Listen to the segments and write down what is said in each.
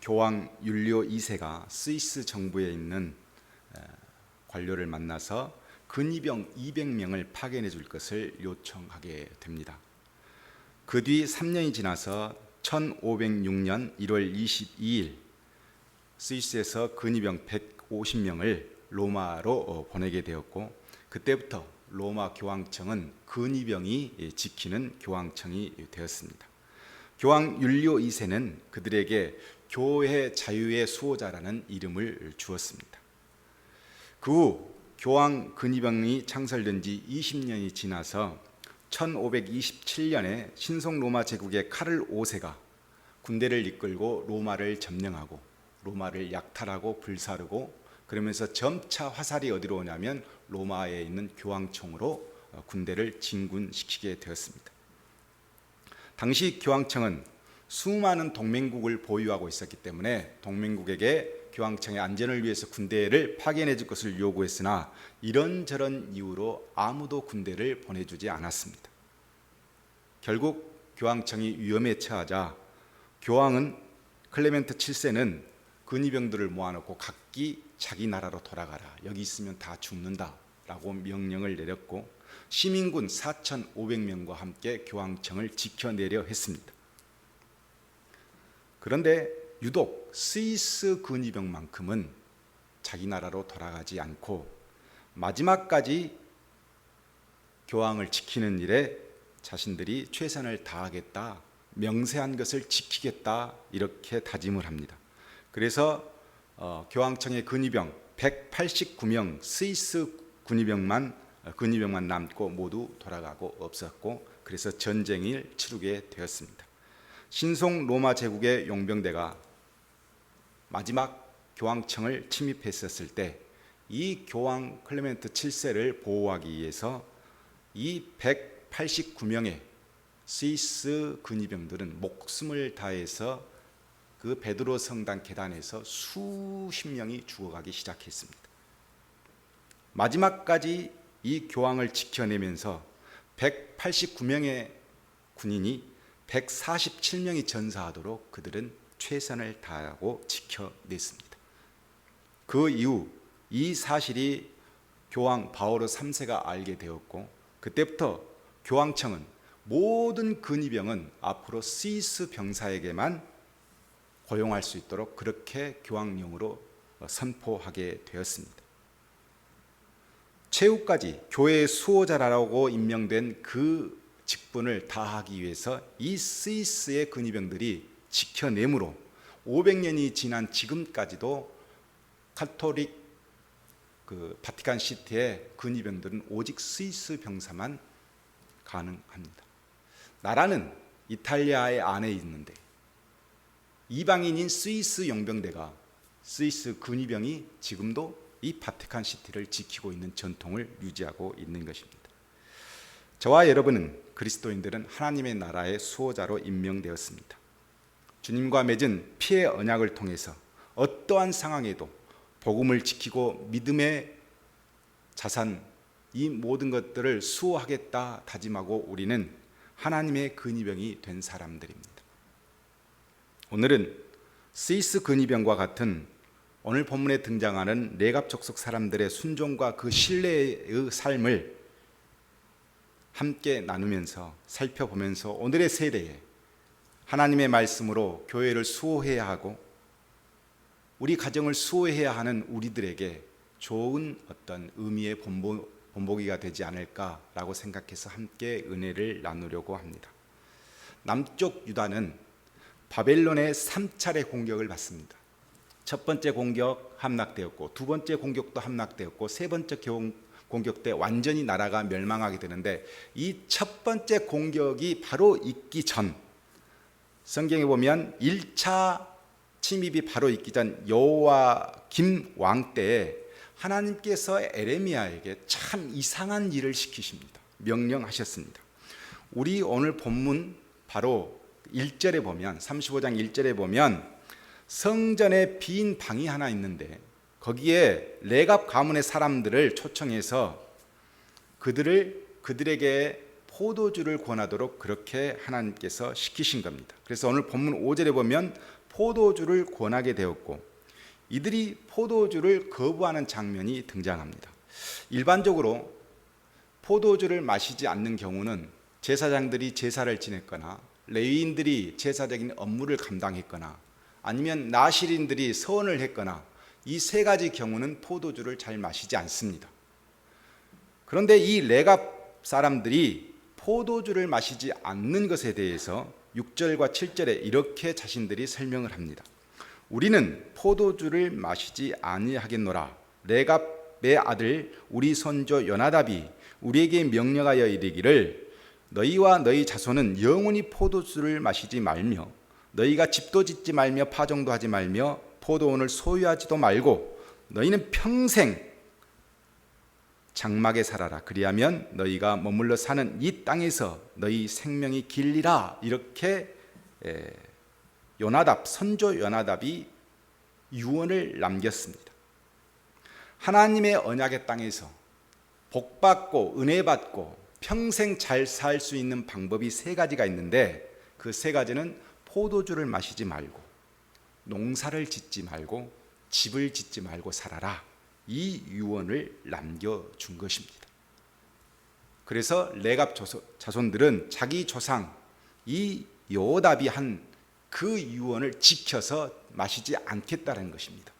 교황 율리오 2세가 스위스 정부에 있는 관료를 만나서 근위병 200명을 파견해 줄 것을 요청하게 됩니다. 그 뒤 3년이 지나서 1506년 1월 22일 스위스에서 근위병 150명을 로마로 보내게 되었고, 그때부터 로마 교황청은 근위병이 지키는 교황청이 되었습니다. 교황 율리오 2세는 그들에게 교회 자유의 수호자라는 이름을 주었습니다. 그 후 교황 근위병이 창설된 지 20년이 지나서 1527년에 신성 로마 제국의 카를 5세가 군대를 이끌고 로마를 점령하고 로마를 약탈하고 불사르고, 그러면서 점차 화살이 어디로 오냐면 로마에 있는 교황청으로 군대를 진군시키게 되었습니다. 당시 교황청은 수많은 동맹국을 보유하고 있었기 때문에 동맹국에게 교황청의 안전을 위해서 군대를 파견해 줄 것을 요구했으나 이런저런 이유로 아무도 군대를 보내주지 않았습니다. 결국 교황청이 위험에 처하자 교황은 클레멘트 7세는 근위병들을 모아놓고 각기 자기 나라로 돌아가라, 여기 있으면 다 죽는다 라고 명령을 내렸고, 시민군 4,500명과 함께 교황청을 지켜내려 했습니다. 그런데 유독 스위스 근위병만큼은 자기 나라로 돌아가지 않고 마지막까지 교황을 지키는 일에 자신들이 최선을 다하겠다, 명세한 것을 지키겠다, 이렇게 다짐을 합니다. 그래서 교황청의 근위병 189명 스위스 근위병만 남고 모두 돌아가고 없었고, 그래서 전쟁을 치르게 되었습니다. 신성 로마 제국의 용병대가 마지막 교황청을 침입했었을 때 이 교황 클레멘트 7세를 보호하기 위해서 이 189명의 스위스 근위병들은 목숨을 다해서 그 베드로 성당 계단에서 수십 명이 죽어가기 시작했습니다. 마지막까지 이 교황을 지켜내면서 189명의 군인이 147명이 전사하도록 그들은 최선을 다하고 지켜냈습니다. 그 이후 이 사실이 교황 바오로 3세가 알게 되었고, 그때부터 교황청은 모든 근위병은 앞으로 스위스 병사에게만 고용할 수 있도록 그렇게 교황령으로 선포하게 되었습니다. 최후까지 교회의 수호자라고 임명된 그 직분을 다하기 위해서 이 스위스의 근위병들이 지켜내므로 500년이 지난 지금까지도 카톨릭 바티칸 시티의 근위병들은 오직 스위스 병사만 가능합니다. 나라는 이탈리아의 안에 있는데 이방인인 스위스 용병대가, 스위스 근위병이 지금도 이 바티칸 시티를 지키고 있는 전통을 유지하고 있는 것입니다. 저와 여러분은, 그리스도인들은 하나님의 나라의 수호자로 임명되었습니다. 주님과 맺은 피의 언약을 통해서 어떠한 상황에도 복음을 지키고 믿음의 자산, 이 모든 것들을 수호하겠다 다짐하고 우리는 하나님의 근위병이 된 사람들입니다. 오늘은 스위스 근위병과 같은 오늘 본문에 등장하는 레갑 족속 사람들의 순종과 그 신뢰의 삶을 함께 나누면서 살펴보면서 오늘의 세대에 하나님의 말씀으로 교회를 수호해야 하고 우리 가정을 수호해야 하는 우리들에게 좋은 어떤 의미의 본보기가 되지 않을까라고 생각해서 함께 은혜를 나누려고 합니다. 남쪽 유다는 바벨론의 3차례 공격을 받습니다. 첫 번째 공격 함락되었고, 두 번째 공격도 함락되었고, 세 번째 공격 때 완전히 나라가 멸망하게 되는데, 이 첫 번째 공격이 바로 있기 전, 성경에 보면 1차 침입이 바로 있기 전 여호와김 왕 때에 하나님께서 에레미야에게 참 이상한 일을 시키십니다. 명령하셨습니다. 우리 오늘 본문 바로 1절에 보면, 35장 1절에 보면 성전에 빈 방이 하나 있는데 거기에 레갑 가문의 사람들을 초청해서 그들에게 포도주를 권하도록 그렇게 하나님께서 시키신 겁니다. 그래서 오늘 본문 5절에 보면 포도주를 권하게 되었고 이들이 포도주를 거부하는 장면이 등장합니다. 일반적으로 포도주를 마시지 않는 경우는 제사장들이 제사를 지냈거나 레위인들이 제사적인 업무를 감당했거나 아니면 나실인들이 서원을 했거나 이 세 가지 경우는 포도주를 잘 마시지 않습니다. 그런데 이 레갑 사람들이 포도주를 마시지 않는 것에 대해서 6절과 7절에 이렇게 자신들이 설명을 합니다. 우리는 포도주를 마시지 아니하겠노라. 레갑의 아들 우리 선조 요나답이 우리에게 명령하여 이르기를 너희와 너희 자손은 영원히 포도주를 마시지 말며 너희가 집도 짓지 말며 파종도 하지 말며 포도원을 소유하지도 말고 너희는 평생 장막에 살아라. 그리하면 너희가 머물러 사는 이 땅에서 너희 생명이 길리라. 이렇게 선조 요나답이 유언을 남겼습니다. 하나님의 언약의 땅에서 복받고 은혜받고 평생 잘 살 수 있는 방법이 세 가지가 있는데 그 세 가지는 포도주를 마시지 말고 농사를 짓지 말고 집을 짓지 말고 살아라. 이 유언을 남겨준 것입니다. 그래서 레갑 자손들은 자기 조상 이 여호답이 한 그 유언을 지켜서 마시지 않겠다는 것입니다.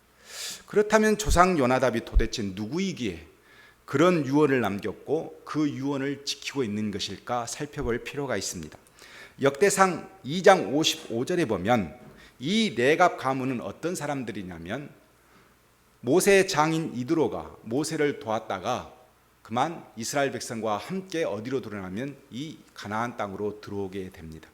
그렇다면 조상 요나답이 도대체 누구이기에 그런 유언을 남겼고 그 유언을 지키고 있는 것일까 살펴볼 필요가 있습니다. 역대상 2장 55절에 보면 이 레갑 가문은 어떤 사람들이냐면 모세의 장인 이드로가 모세를 도왔다가 그만 이스라엘 백성과 함께 어디로 들어가면 이 가나안 땅으로 들어오게 됩니다.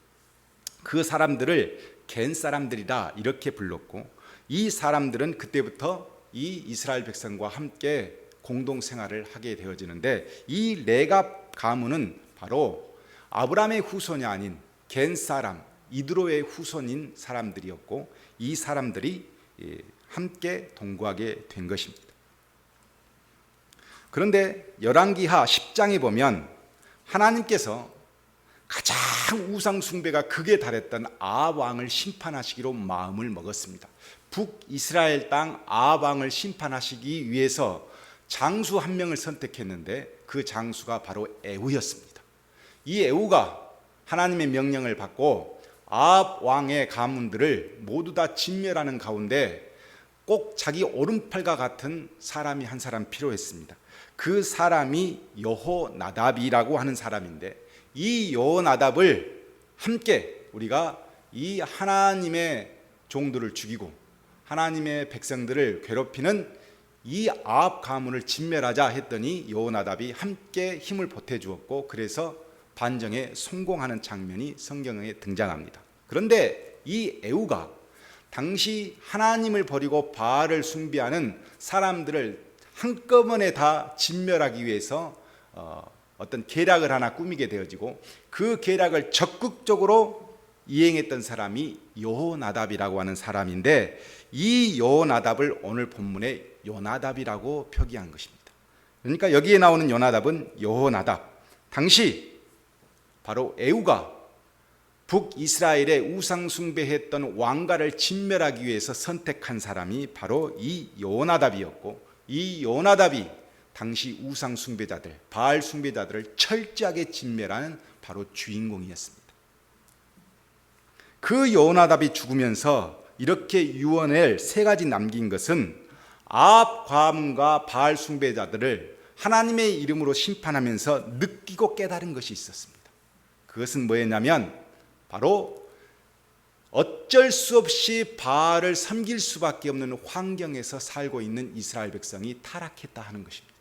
그 사람들을 겐 사람들이라 이렇게 불렀고 이 사람들은 그때부터 이 이스라엘 백성과 함께 공동 생활을 하게 되어지는데 이 레갑 가문은 바로 아브라함의 후손이 아닌 겐 사람 이드로의 후손인 사람들이었고 이 사람들이 함께 동거하게 된 것입니다. 그런데 열왕기하 10장에 보면 하나님께서 가장 우상 숭배가 극에 달했던 아합 왕을 심판하시기로 마음을 먹었습니다. 북이스라엘 땅 아합 왕을 심판하시기 위해서 장수 한 명을 선택했는데 그 장수가 바로 에후였습니다. 이 에후가 하나님의 명령을 받고 아합 왕의 가문들을 모두 다 진멸하는 가운데 꼭 자기 오른팔과 같은 사람이 한 사람 필요했습니다. 그 사람이 여호나답이라고 하는 사람인데 이 여호나답을 함께 우리가 이 하나님의 종들을 죽이고 하나님의 백성들을 괴롭히는 이 아합 가문을 진멸하자 했더니 여호나답이 함께 힘을 보태 주었고 그래서 반정에 성공하는 장면이 성경에 등장합니다. 그런데 이 에후가 당시 하나님을 버리고 바알을 숭배하는 사람들을 한꺼번에 다 진멸하기 위해서 어떤 계략을 하나 꾸미게 되어지고 그 계략을 적극적으로 이행했던 사람이 여호나답이라고 하는 사람인데 이 여호나답을 오늘 본문에 요나답이라고 표기한 것입니다. 그러니까 여기에 나오는 요나답은 여호나답, 당시 바로 에후가 북이스라엘에 우상 숭배했던 왕가를 진멸하기 위해서 선택한 사람이 바로 이 여호나답이었고 이 여호나답이 당시 우상 숭배자들, 바알 숭배자들을 철저하게 진멸하는 바로 주인공이었습니다. 그 여호나답이 죽으면서 이렇게 유언을 세 가지 남긴 것은 아합 가문과 바알 숭배자들을 하나님의 이름으로 심판하면서 느끼고 깨달은 것이 있었습니다. 그것은 뭐였냐면 바로 어쩔 수 없이 바알을 섬길 수밖에 없는 환경에서 살고 있는 이스라엘 백성이 타락했다 하는 것입니다.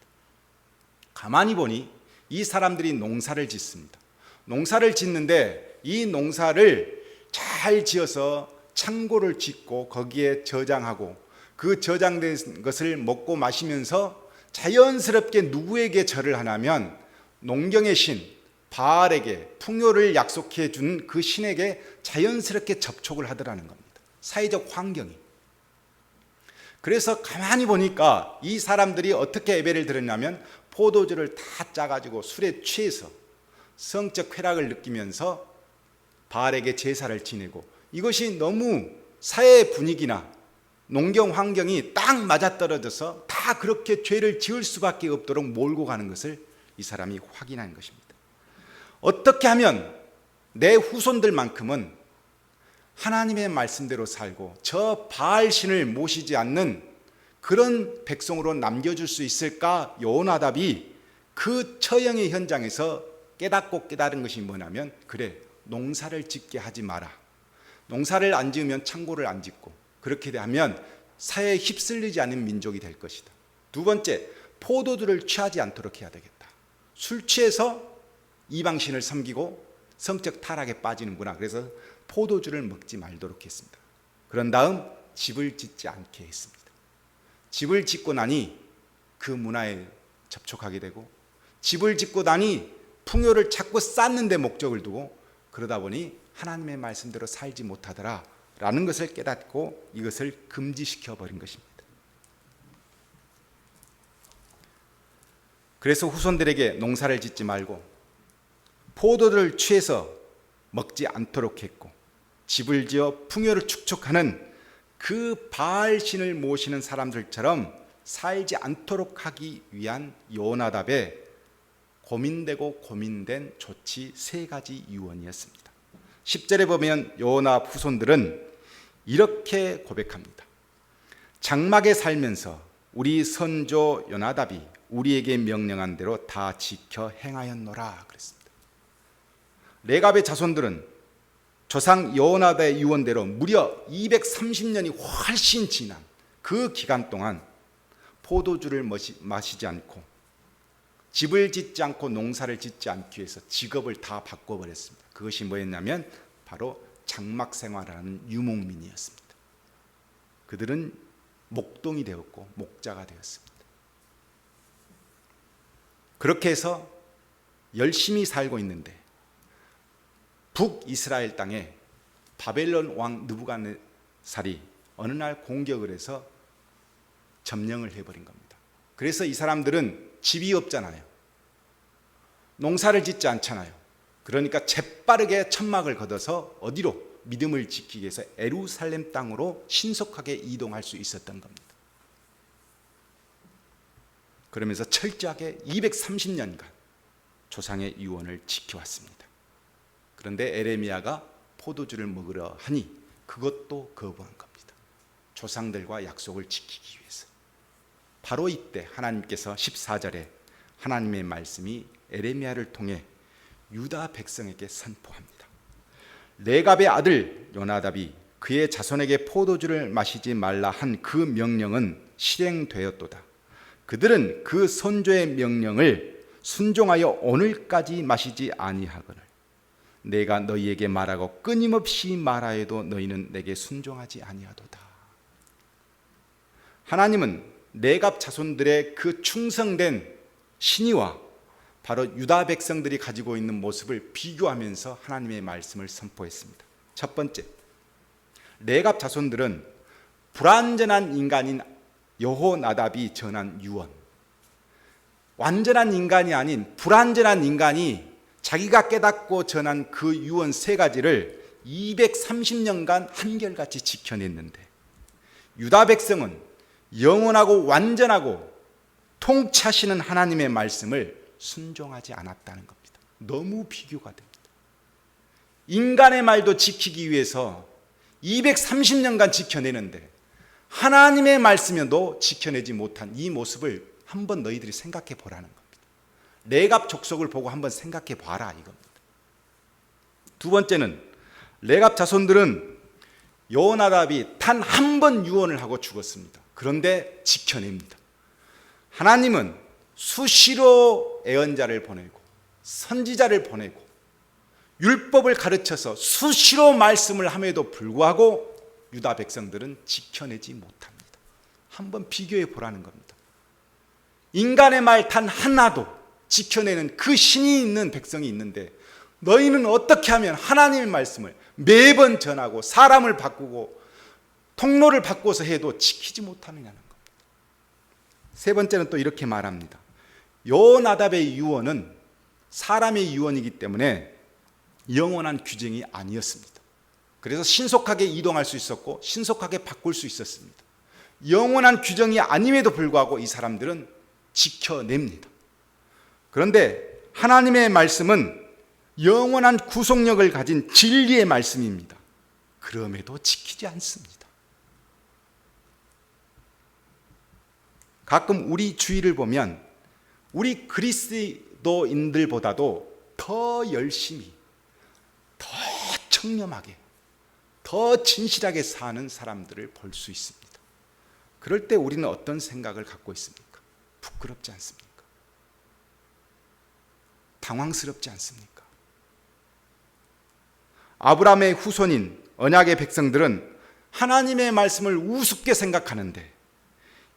가만히 보니 이 사람들이 농사를 짓습니다. 농사를 짓는데 이 농사를 잘 지어서 창고를 짓고 거기에 저장하고 그 저장된 것을 먹고 마시면서 자연스럽게 누구에게 절을 하냐면 농경의 신 바알에게 풍요를 약속해 준 그 신에게 자연스럽게 접촉을 하더라는 겁니다. 사회적 환경이. 그래서 가만히 보니까 이 사람들이 어떻게 예배를 드렸냐면 포도주를 다 짜가지고 술에 취해서 성적 쾌락을 느끼면서 바알에게 제사를 지내고 이것이 너무 사회 분위기나 농경 환경이 딱 맞아떨어져서 다 그렇게 죄를 지을 수밖에 없도록 몰고 가는 것을 이 사람이 확인한 것입니다. 어떻게 하면 내 후손들만큼은 하나님의 말씀대로 살고 저 바알신을 모시지 않는 그런 백성으로 남겨줄 수 있을까? 요나답이 그 처형의 현장에서 깨닫고 깨달은 것이 뭐냐면, 그래, 농사를 짓게 하지 마라. 농사를 안 지으면 창고를 안 짓고, 그렇게 되면 사회에 휩쓸리지 않은 민족이 될 것이다. 두 번째, 포도주를 취하지 않도록 해야 되겠다. 술 취해서 이방신을 섬기고 성적 타락에 빠지는구나. 그래서 포도주를 먹지 말도록 했습니다. 그런 다음 집을 짓지 않게 했습니다. 집을 짓고 나니 그 문화에 접촉하게 되고, 집을 짓고 나니 풍요를 자꾸 쌓는 데 목적을 두고, 그러다 보니 하나님의 말씀대로 살지 못하더라 라는 것을 깨닫고 이것을 금지시켜 버린 것입니다. 그래서 후손들에게 농사를 짓지 말고 포도를 취해서 먹지 않도록 했고, 집을 지어 풍요를 축적하는 그 바알신을 모시는 사람들처럼 살지 않도록 하기 위한 요나답의 고민되고 고민된 조치 3가지 유언이었습니다. 10절에 보면 요나답 후손들은 이렇게 고백합니다. 장막에 살면서 우리 선조 요나답이 우리에게 명령한 대로 다 지켜 행하였노라 그랬습니다. 레갑의 자손들은 조상 요나답의 유언대로 무려 230년이 훨씬 지난 그 기간 동안 포도주를 마시지 않고 집을 짓지 않고 농사를 짓지 않기 위해서 직업을 다 바꿔버렸습니다. 그것이 뭐였냐면 바로 장막 생활하는 유목민이었습니다. 그들은 목동이 되었고 목자가 되었습니다. 그렇게 해서 열심히 살고 있는데 북이스라엘 땅에 바벨론 왕 느부갓네살이 어느 날 공격을 해서 점령을 해버린 겁니다. 그래서 이 사람들은 집이 없잖아요. 농사를 짓지 않잖아요. 그러니까 재빠르게 천막을 걷어서 어디로? 믿음을 지키기 위해서 예루살렘 땅으로 신속하게 이동할 수 있었던 겁니다. 그러면서 철저하게 230년간 조상의 유언을 지켜왔습니다. 그런데 에레미야가 포도주를 먹으려 하니 그것도 거부한 겁니다. 조상들과 약속을 지키기 위해서. 바로 이때 하나님께서 14절에 하나님의 말씀이 에레미야를 통해 유다 백성에게 선포합니다. 레갑의 아들 요나답이 그의 자손에게 포도주를 마시지 말라 한 그 명령은 실행되었도다. 그들은 그 선조의 명령을 순종하여 오늘까지 마시지 아니하거늘 내가 너희에게 말하고 끊임없이 말하여도 너희는 내게 순종하지 아니하도다. 하나님은 레갑 자손들의 그 충성된 신의와 바로 유다 백성들이 가지고 있는 모습을 비교하면서 하나님의 말씀을 선포했습니다. 첫 번째, 레갑 자손들은 불완전한 인간인 여호나답이 전한 유언, 완전한 인간이 아닌 불완전한 인간이 자기가 깨닫고 전한 그 유언 3가지를 230년간 한결같이 지켜냈는데, 유다 백성은 영원하고 완전하고 통치하시는 하나님의 말씀을 순종하지 않았다는 겁니다. 너무 비교가 됩니다. 인간의 말도 지키기 위해서 230년간 지켜내는데 하나님의 말씀도 지켜내지 못한 이 모습을 한번 너희들이 생각해 보라는 겁니다. 레갑 족속을 보고 한번 생각해 봐라 이겁니다. 두 번째는 레갑 자손들은 요나답이 단 한 번 유언을 하고 죽었습니다. 그런데 지켜냅니다. 하나님은 수시로 예언자를 보내고 선지자를 보내고 율법을 가르쳐서 수시로 말씀을 함에도 불구하고 유다 백성들은 지켜내지 못합니다. 한번 비교해 보라는 겁니다. 인간의 말 단 하나도 지켜내는 그 신이 있는 백성이 있는데 너희는 어떻게 하면 하나님의 말씀을 매번 전하고 사람을 바꾸고 통로를 바꿔서 해도 지키지 못하느냐는 겁니다. 세 번째는 또 이렇게 말합니다. 요나답의 유언은 사람의 유언이기 때문에 영원한 규정이 아니었습니다. 그래서 신속하게 이동할 수 있었고 신속하게 바꿀 수 있었습니다. 영원한 규정이 아님에도 불구하고 이 사람들은 지켜냅니다. 그런데 하나님의 말씀은 영원한 구속력을 가진 진리의 말씀입니다. 그럼에도 지키지 않습니다. 가끔 우리 주위를 보면 우리 그리스도인들보다도 더 열심히, 더 청렴하게, 더 진실하게 사는 사람들을 볼 수 있습니다. 그럴 때 우리는 어떤 생각을 갖고 있습니까? 부끄럽지 않습니까? 당황스럽지 않습니까? 아브라함의 후손인 언약의 백성들은 하나님의 말씀을 우습게 생각하는데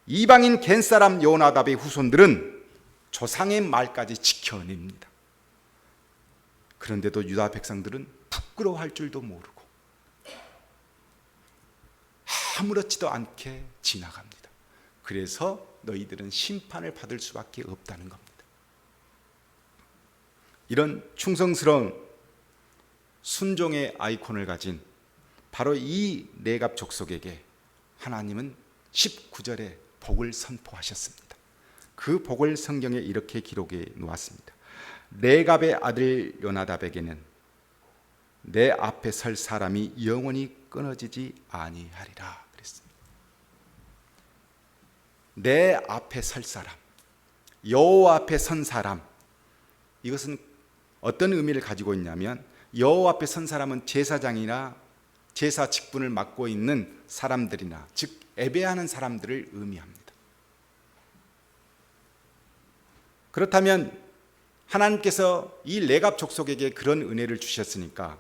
이방인 겐사람 요나답의 후손들은 조상의 말까지 지켜냅니다. 그런데도 유다 백성들은 부끄러워할 줄도 모르고 아무렇지도 않게 지나갑니다. 그래서 너희들은 심판을 받을 수밖에 없다는 겁니다. 이런 충성스러운 순종의 아이콘을 가진 바로 이 레갑 족속에게 하나님은 19절에 복을 선포하셨습니다. 그 복을 성경에 이렇게 기록해 놓았습니다. 레갑의 아들 요나답에게는 내 앞에 설 사람이 영원히 끊어지지 아니하리라 그랬습니다. 내 앞에 설 사람, 여호와 앞에 선 사람, 이것은 어떤 의미를 가지고 있냐면 여호와 앞에 선 사람은 제사장이나 제사 직분을 맡고 있는 사람들이나 즉 예배하는 사람들을 의미합니다. 그렇다면 하나님께서 이 레갑 족속에게 그런 은혜를 주셨으니까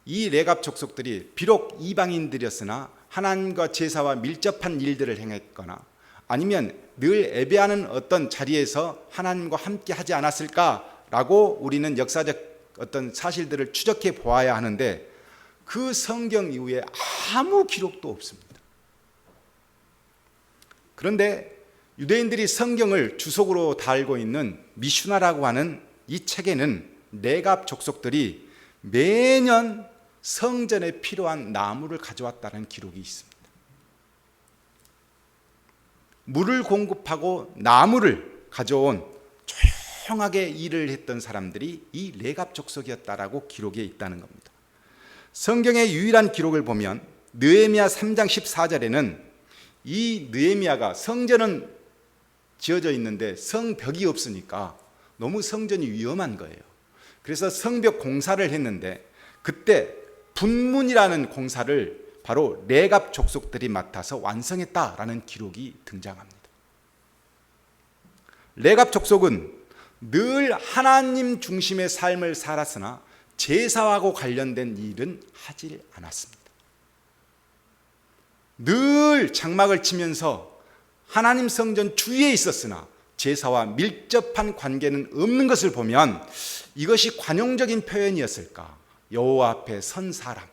이 레갑 족속들이 비록 이방인들이었으나 하나님과 제사와 밀접한 일들을 행했거나 아니면 늘 예배하는 어떤 자리에서 하나님과 함께 하지 않았을까라고 우리는 역사적 어떤 사실들을 추적해 보아야 하는데 그 성경 이후에 아무 기록도 없습니다. 그런데 유대인들이 성경을 주석으로 달고 있는 미슈나라고 하는 이 책에는 레갑 족속들이 매년 성전에 필요한 나무를 가져왔다는 기록이 있습니다. 물을 공급하고 나무를 가져온 조용하게 일을 했던 사람들이 이 레갑 족속이었다라고 기록에 있다는 겁니다. 성경의 유일한 기록을 보면 느헤미야 3장 14절에는 이 느헤미야가 성전은 지어져 있는데 성벽이 없으니까 너무 성전이 위험한 거예요. 그래서 성벽 공사를 했는데 그때 분문이라는 공사를 바로 레갑 족속들이 맡아서 완성했다라는 기록이 등장합니다. 레갑 족속은 늘 하나님 중심의 삶을 살았으나 제사하고 관련된 일은 하지 않았습니다. 늘 장막을 치면서 하나님 성전 주위에 있었으나 제사와 밀접한 관계는 없는 것을 보면 이것이 관용적인 표현이었을까? 여호와 앞에 선 사람,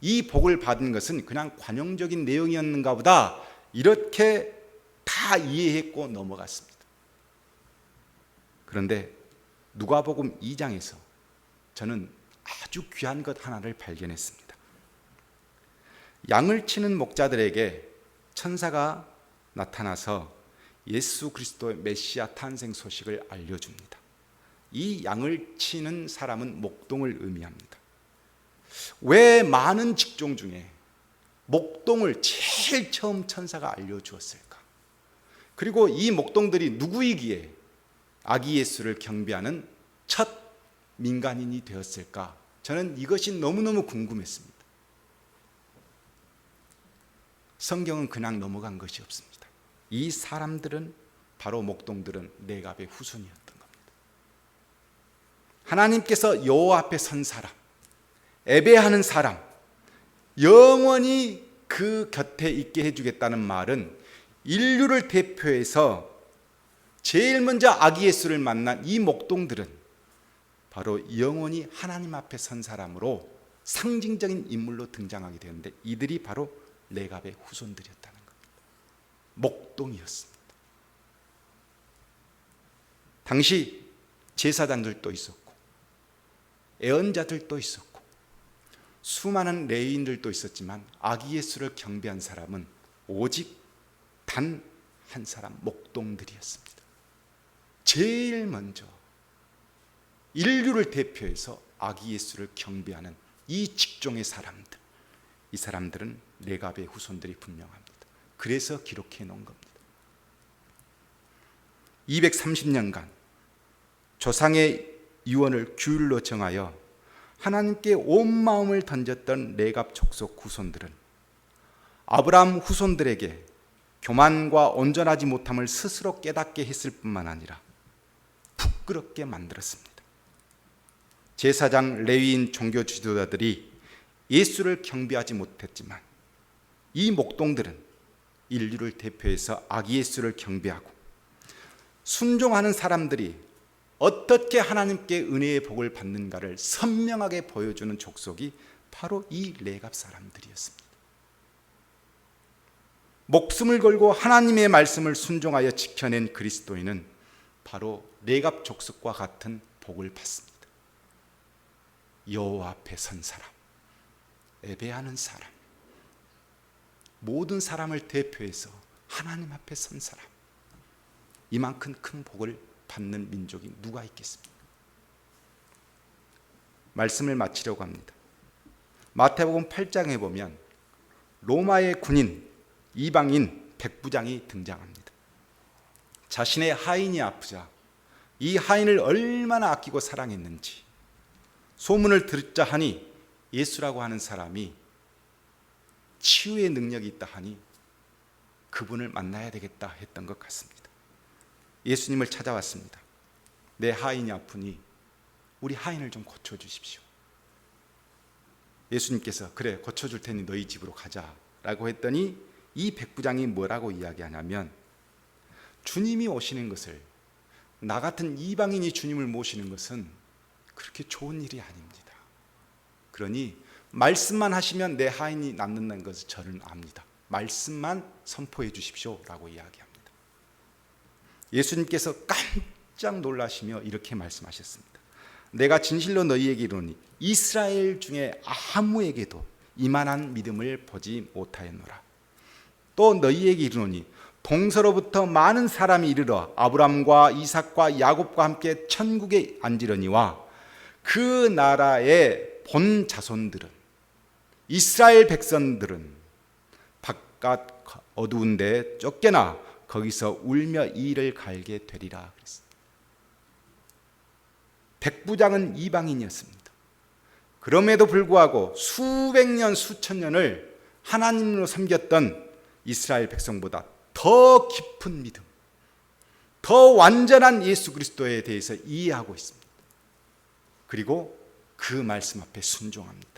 이 복을 받은 것은 그냥 관용적인 내용이었는가 보다 이렇게 다 이해했고 넘어갔습니다. 그런데 누가복음 2장에서 저는 아주 귀한 것 하나를 발견했습니다. 양을 치는 목자들에게 천사가 나타나서 예수 그리스도의 메시아 탄생 소식을 알려줍니다. 이 양을 치는 사람은 목동을 의미합니다. 왜 많은 직종 중에 목동을 제일 처음 천사가 알려주었을까? 그리고 이 목동들이 누구이기에 아기 예수를 경배하는 첫 민간인이 되었을까? 저는 이것이 너무너무 궁금했습니다. 성경은 그냥 넘어간 것이 없습니다. 이 사람들은 바로 목동들은 레갑의 후손이었던 겁니다. 하나님께서 여호와 앞에 선 사람, 예배하는 사람, 영원히 그 곁에 있게 해주겠다는 말은 인류를 대표해서 제일 먼저 아기 예수를 만난 이 목동들은 바로 영원히 하나님 앞에 선 사람으로 상징적인 인물로 등장하게 되는데 이들이 바로 레갑의 후손들이었다는 겁니다. 목동이었습니다. 당시 제사장들도 있었고 애언자들도 있었고 수많은 레위인들도 있었지만 아기 예수를 경배한 사람은 오직 단 한 사람, 목동들이었습니다. 제일 먼저 인류를 대표해서 아기 예수를 경배하는 이 직종의 사람들, 이 사람들은 레갑의 후손들이 분명합니다. 그래서 기록해 놓은 겁니다. 230년간 조상의 유언을 규율로 정하여 하나님께 온 마음을 던졌던 레갑 족속 후손들은 아브라함 후손들에게 교만과 온전하지 못함을 스스로 깨닫게 했을 뿐만 아니라 부끄럽게 만들었습니다. 제사장, 레위인, 종교 지도자들이 예수를 경배하지 못했지만 이 목동들은 인류를 대표해서 아기 예수를 경배하고 순종하는 사람들이 어떻게 하나님께 은혜의 복을 받는가를 선명하게 보여주는 족속이 바로 이 레갑 사람들이었습니다. 목숨을 걸고 하나님의 말씀을 순종하여 지켜낸 그리스도인은 바로 레갑 족속과 같은 복을 받습니다. 여호와 앞에 선 사람, 예배하는 사람, 모든 사람을 대표해서 하나님 앞에 선 사람, 이만큼 큰 복을 받는 민족이 누가 있겠습니까? 말씀을 마치려고 합니다. 마태복음 8장에 보면 로마의 군인 이방인 백부장이 등장합니다. 자신의 하인이 아프자 이 하인을 얼마나 아끼고 사랑했는지 소문을 듣자 하니 예수라고 하는 사람이 치유의 능력이 있다 하니 그분을 만나야 되겠다 했던 것 같습니다. 예수님을 찾아왔습니다. 내 하인이 아프니 우리 하인을 좀 고쳐주십시오. 예수님께서 그래 고쳐줄 테니 너희 집으로 가자라고 했더니 이 백부장이 뭐라고 이야기하냐면 주님이 오시는 것을, 나 같은 이방인이 주님을 모시는 것은 그렇게 좋은 일이 아닙니다. 그러니 말씀만 하시면 내 하인이 낫는다는 것을 저는 압니다. 말씀만 선포해 주십시오 라고 이야기합니다. 예수님께서 깜짝 놀라시며 이렇게 말씀하셨습니다. 내가 진실로 너희에게 이르노니 이스라엘 중에 아무에게도 이만한 믿음을 보지 못하였노라. 또 너희에게 이르노니 동서로부터 많은 사람이 이르러 아브람과 이삭과 야곱과 함께 천국에 앉으려니와 그 나라의 본 자손들은, 이스라엘 백성들은 바깥 어두운 데 쫓겨나 거기서 울며 이를 갈게 되리라 그랬습니다. 백부장은 이방인이었습니다. 그럼에도 불구하고 수백 년, 수천 년을 하나님으로 섬겼던 이스라엘 백성보다 더 깊은 믿음, 더 완전한 예수 그리스도에 대해서 이해하고 있습니다. 그리고 그 말씀 앞에 순종합니다.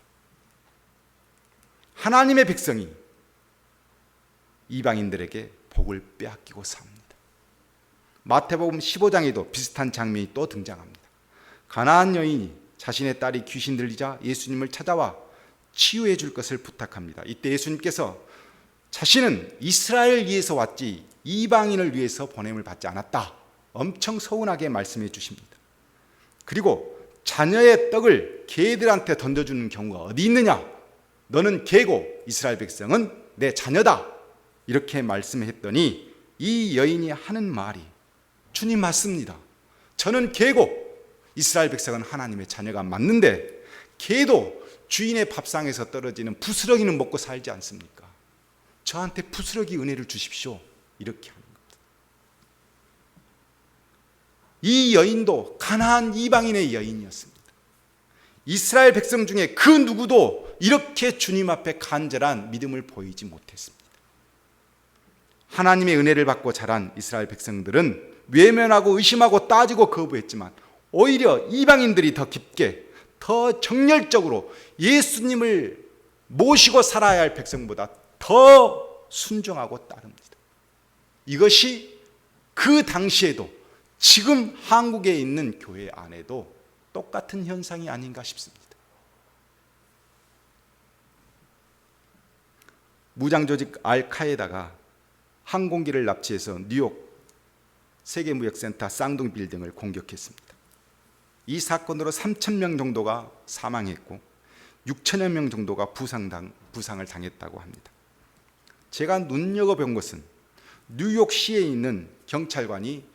하나님의 백성이 이방인들에게 복을 빼앗기고 삽니다. 마태복음 15장에도 비슷한 장면이 또 등장합니다. 가나안 여인이 자신의 딸이 귀신 들리자 예수님을 찾아와 치유해 줄 것을 부탁합니다. 이때 예수님께서 자신은 이스라엘 위해서 왔지 이방인을 위해서 보냄을 받지 않았다, 엄청 서운하게 말씀해 주십니다. 그리고 자녀의 떡을 개들한테 던져주는 경우가 어디 있느냐, 너는 개고 이스라엘 백성은 내 자녀다, 이렇게 말씀했더니 이 여인이 하는 말이, 주님 맞습니다. 저는 개고 이스라엘 백성은 하나님의 자녀가 맞는데 개도 주인의 밥상에서 떨어지는 부스러기는 먹고 살지 않습니까? 저한테 부스러기 은혜를 주십시오, 이렇게 하는 겁니다. 이 여인도 가나안 이방인의 여인이었습니다. 이스라엘 백성 중에 그 누구도 이렇게 주님 앞에 간절한 믿음을 보이지 못했습니다. 하나님의 은혜를 받고 자란 이스라엘 백성들은 외면하고 의심하고 따지고 거부했지만 오히려 이방인들이 더 깊게, 더 정열적으로 예수님을 모시고 살아야 할 백성보다 더 순종하고 따릅니다. 이것이 그 당시에도 지금 한국에 있는 교회 안에도 똑같은 현상이 아닌가 싶습니다. 무장조직 알카에다가 항공기를 납치해서 뉴욕 세계무역센터 쌍둥 빌딩을 공격했습니다. 이 사건으로 3,000명 정도가 사망했고 6천여 명 정도가 부상을 당했다고 합니다. 제가 눈여겨본 것은 뉴욕시에 있는 경찰관들이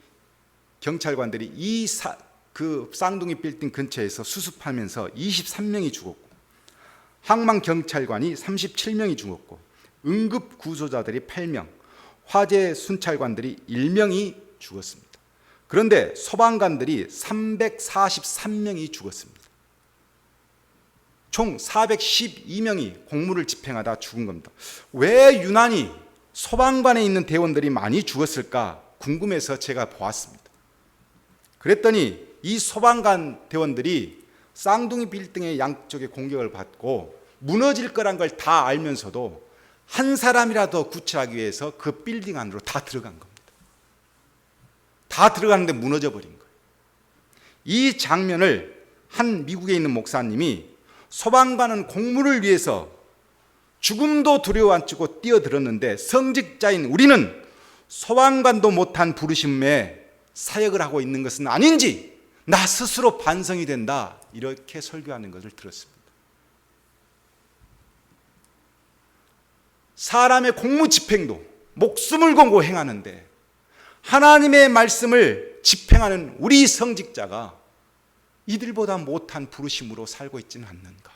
그 쌍둥이 빌딩 근처에서 수습하면서 23명이 죽었고, 항만 경찰관이 37명이 죽었고, 응급 구조자들이 8명, 화재 순찰관들이 1명이 죽었습니다. 그런데 소방관들이 343명이 죽었습니다. 총 412명이 공무를 집행하다 죽은 겁니다. 왜 유난히 소방관에 있는 대원들이 많이 죽었을까 궁금해서 제가 보았습니다. 그랬더니 이 소방관 대원들이 쌍둥이 빌딩의 양쪽에 공격을 받고 무너질 거란 걸 다 알면서도 한 사람이라도 구출하기 위해서 그 빌딩 안으로 다 들어간 겁니다. 다 들어가는데 무너져 버린 거예요. 이 장면을 한 미국에 있는 목사님이 소방관은 공무를 위해서 죽음도 두려워 안 치고 뛰어들었는데 성직자인 우리는 소방관도 못한 부르심에 사역을 하고 있는 것은 아닌지 나 스스로 반성이 된다, 이렇게 설교하는 것을 들었습니다. 사람의 공무 집행도 목숨을 걸고 행하는데 하나님의 말씀을 집행하는 우리 성직자가 이들보다 못한 부르심으로 살고 있지는 않는가?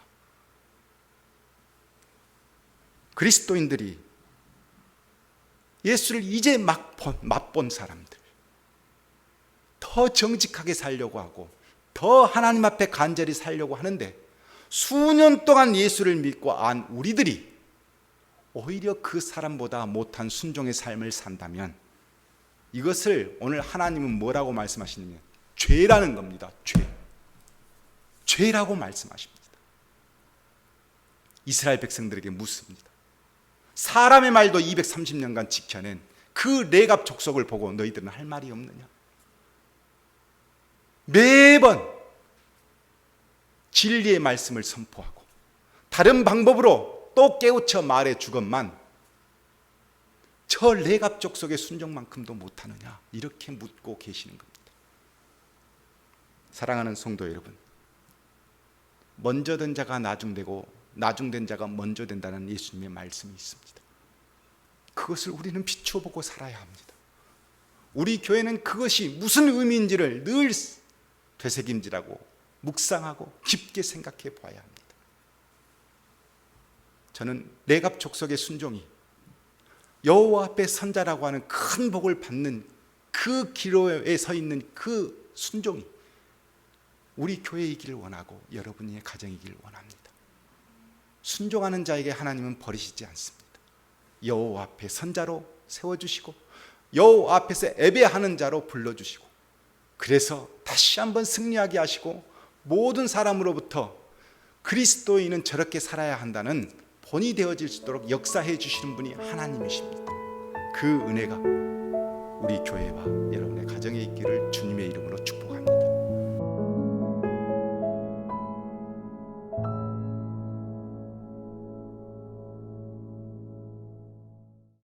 그리스도인들이 예수를 이제 맛본 사람들, 더 정직하게 살려고 하고 더 하나님 앞에 간절히 살려고 하는데 수년 동안 예수를 믿고 안 우리들이 오히려 그 사람보다 못한 순종의 삶을 산다면 이것을 오늘 하나님은 뭐라고 말씀하시느냐? 죄라는 겁니다. 죄라고 말씀하십니다. 이스라엘 백성들에게 묻습니다. 사람의 말도 230년간 지켜낸 그 레갑 족속을 보고 너희들은 할 말이 없느냐? 매번 진리의 말씀을 선포하고 다른 방법으로 또 깨우쳐 말해 주건만 저 레갑 족속의 순종만큼도 못하느냐? 이렇게 묻고 계시는 겁니다. 사랑하는 성도 여러분, 먼저 된 자가 나중되고 나중된 자가 먼저 된다는 예수님의 말씀이 있습니다. 그것을 우리는 비춰보고 살아야 합니다. 우리 교회는 그것이 무슨 의미인지를 늘 되새김질하고 묵상하고 깊게 생각해 봐야 합니다. 저는 레갑 족속의 순종이 여호와 앞에 선자라고 하는 큰 복을 받는 그 기로에 서 있는 그 순종이 우리 교회이기를 원하고 여러분의 가정이기를 원합니다. 순종하는 자에게 하나님은 버리시지 않습니다. 여호와 앞에 선자로 세워주시고 여호와 앞에서 예배하는 자로 불러주시고 그래서 다시 한번 승리하게 하시고 모든 사람으로부터 그리스도인은 저렇게 살아야 한다는 본이 되어질 수 있도록 역사해 주시는 분이 하나님이십니다. 그 은혜가 우리 교회와 여러분의 가정에 있기를 주님의 이름으로 축복합니다.